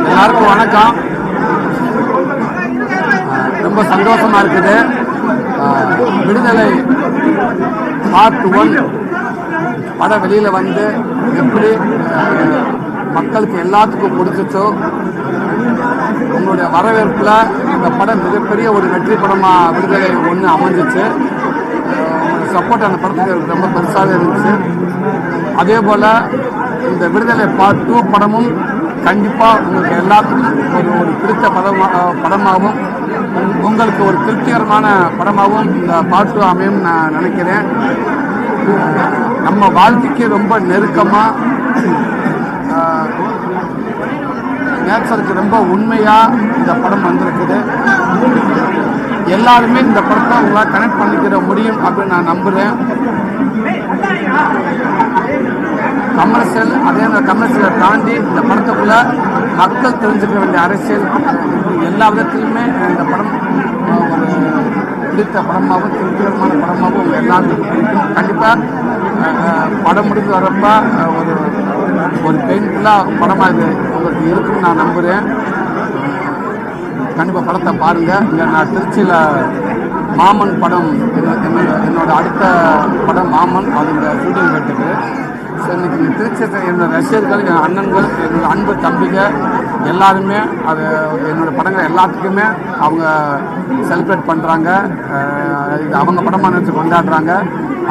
எல்லாருக்கும் வணக்கம். ரொம்ப சந்தோஷமா இருக்குது. விடுதலை பார்ட் 1 படம் வெளியில வந்து எப்படி மக்களுக்கு எல்லாத்துக்கும் பிடிச்சிச்சோ, உங்களுடைய வரவேற்புல இந்த படம் மிகப்பெரிய ஒரு வெற்றி படமா விடுதலை 1 அமைஞ்சிச்சு. சப்போர்ட் அந்த படத்துக்கு ரொம்ப பெருசாக இருந்துச்சு. அதே போல இந்த விடுதலை பார்ட் 2 படமும் கண்டிப்பாக உங்களுக்கு எல்லாத்துக்கும் ஒரு பிடித்த படமாகவும் உங்களுக்கு ஒரு திருப்திகரமான படமாகவும் இந்த பார்ட் 2 அமையும் நான் நினைக்கிறேன். நம்ம வாழ்க்கைக்கு ரொம்ப நெருக்கமாக, நேச்சருக்கு ரொம்ப உண்மையாக இந்த படம் வந்திருக்குது. எல்லாருமே இந்த படத்தை உங்களால் கனெக்ட் பண்ணிக்கிற முடியும் அப்படின்னு நான் நம்புகிறேன். கமர்ஷியல், அதே கமர்ஷியலை தாண்டி இந்த படத்துக்குள்ள மக்கள் தெரிஞ்சுக்க வேண்டிய அரசியல் எல்லா விதத்திலுமே இந்த படம் ஒரு பிடித்த படமாகவும் திருப்திகரமான படமாகவும் உங்கள் எல்லாத்துக்கும் பிடிக்கும். கண்டிப்பாக படம் முடிந்து வரப்ப ஒரு பெயின்ஃபுல்லாக படமாக இது உங்களுக்கு இருக்குன்னு நான் நம்புகிறேன். கண்டிப்பாக படத்தை பாருங்கள். இங்கே நான் திருச்சியில் மாமன் படம், என்னோட அடுத்த படம் மாமன், அது இந்த ஷூட்டிங் போயிட்டுருக்கு. ஸோ இன்னைக்கு திருச்சி என்னோட ரசிகர்கள், என் அண்ணன்கள், என்னோட அன்பு தம்பிகள் எல்லாருமே அது என்னோட படங்கள் எல்லாத்துக்குமே அவங்க செலிப்ரேட் பண்ணுறாங்க. இது அவங்க படமாக நினச்சி கொண்டாடுறாங்க.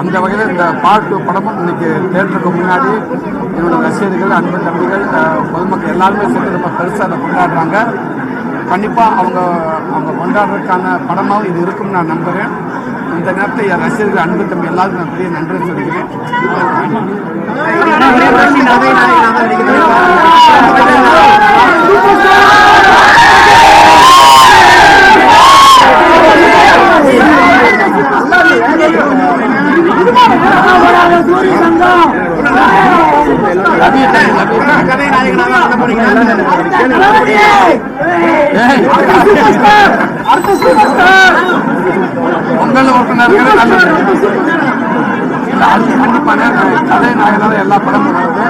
அந்த வகையில் இந்த பார்ட் 2 படமும் இன்னைக்கு தேட்டருக்கு முன்னாடி என்னோட ரசிகர்கள், அன்பு தம்பிகள், பொதுமக்கள் எல்லாருமே சேர்த்து ரொம்ப பெருசாக அதை கொண்டாடுறாங்க. கண்டிப்பாக அவங்க கொண்டாடுறதுக்கான படமாகவும் இது இருக்கும்னு நான் நம்புகிறேன். இந்த நேரத்தில் என் ரசிகர்கள், அன்பு தம்பி எல்லாருக்கும் நான் பெரிய நன்றி சொல்லிக்கிறேன். பொங்கல் ஓட்டுநர்கள் கண்டிப்பான கதை நாயனால எல்லா படமும் வருது.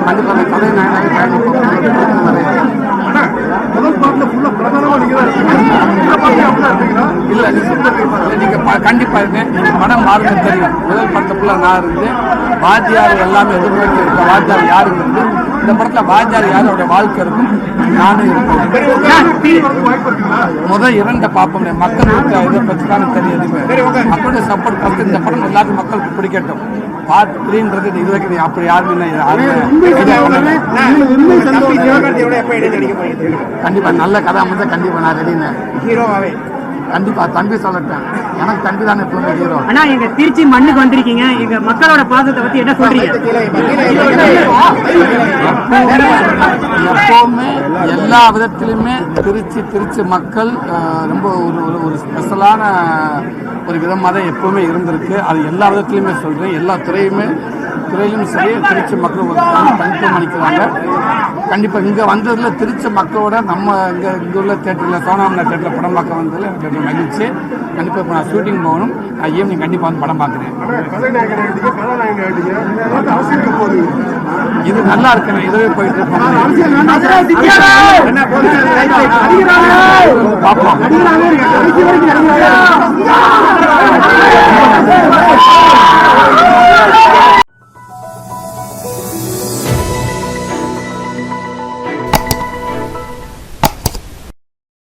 கண்டிப்பாக கதை நாயனாக இல்ல நீங்க கண்டிப்பா இருக்கு. படம் மாறுறது தெரியும். முதல் படத்துக்குள்ள நான் இருந்து வாத்தியார் எல்லாமே எதிர்பார்த்து இருக்க வாத்தியார் யாருங்க இருந்து இந்த படத்துல வாத்தியார் யாரோட வாழ்க்கை இருக்கும், நானும் இருக்கேன். முதல் 2 பார்ப்போம். மக்கள் இதை பற்றி தான் தெரியுது. மக்களுடைய சப்போர்ட் பார்த்து இந்த படம் எல்லாருக்கும் மக்களுக்கு பிடிக்கட்டும். பார்ட் 3ன்றது இது வரைக்கும் அப்படி யாருமே கண்டிப்பா நல்ல கதை அமைச்சா கண்டிப்பா நான் ரெடினேன். ஹீரோவாவே கண்டிப்பா தம்பி சொல்லட்டேன். எனக்கு தம்பி தானே எப்பவுமே ஹீரோ. ஆனா எங்க திருச்சி மண்ணுக்கு வந்திருக்கீங்க, எங்க மக்களோட பாசத்தை பத்தி என்ன சொல்றீங்க? எப்பவுமே எல்லா விதத்திலுமே திருச்சி மக்கள் ரொம்ப ஒரு ஸ்பெஷலான ஒரு விதமாக தான் எப்பவுமே இருந்திருக்கு. அது எல்லா விதத்திலுமே சொல்றேன். எல்லா துறையிலும் சரி திருச்சி மக்கள் ஒரு தனித்துவம் அளிக்கிறாங்க. கண்டிப்பாக இங்கே வந்ததில் திருச்சி மக்களோட நம்ம இங்கே உள்ள தேட்டரில் சோனாமலா தேட்டரில் படம் பார்க்க வந்ததில் எனக்கு மகிழ்ச்சி. கண்டிப்பாக இப்போ நான் ஷூட்டிங் போகணும். நான் ஈவினிங் கண்டிப்பாக வந்து படம் பார்க்குறேன். இது நல்லா இருக்குண்ணே. இதுவே போயிட்டு பார்ப்போம்.